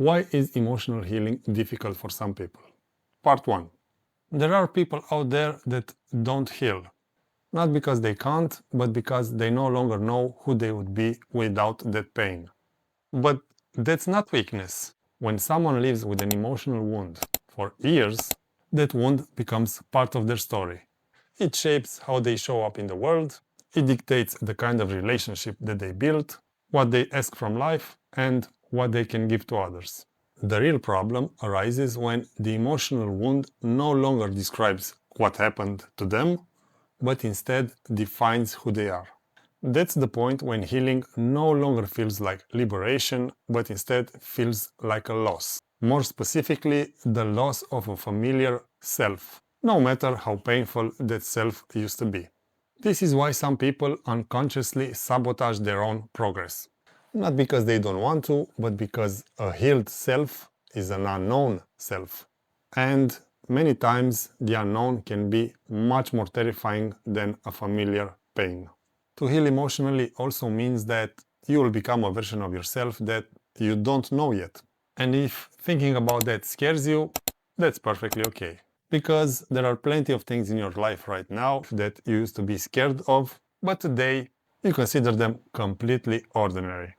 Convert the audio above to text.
Why is emotional healing difficult for some people? Part 1. There are people out there that don't heal. Not because they can't, but because they no longer know who they would be without that pain. But that's not weakness. When someone lives with an emotional wound for years, that wound becomes part of their story. It shapes how they show up in the world, it dictates the kind of relationship that they build, what they ask from life, and what they can give to others. The real problem arises when the emotional wound no longer describes what happened to them, but instead defines who they are. That's the point when healing no longer feels like liberation, but instead feels like a loss. More specifically, the loss of a familiar self, no matter how painful that self used to be. This is why some people unconsciously sabotage their own progress. Not because they don't want to, but because a healed self is an unknown self. And many times the unknown can be much more terrifying than a familiar pain. To heal emotionally also means that you will become a version of yourself that you don't know yet. And if thinking about that scares you, that's perfectly okay. Because there are plenty of things in your life right now that you used to be scared of, but today you consider them completely ordinary.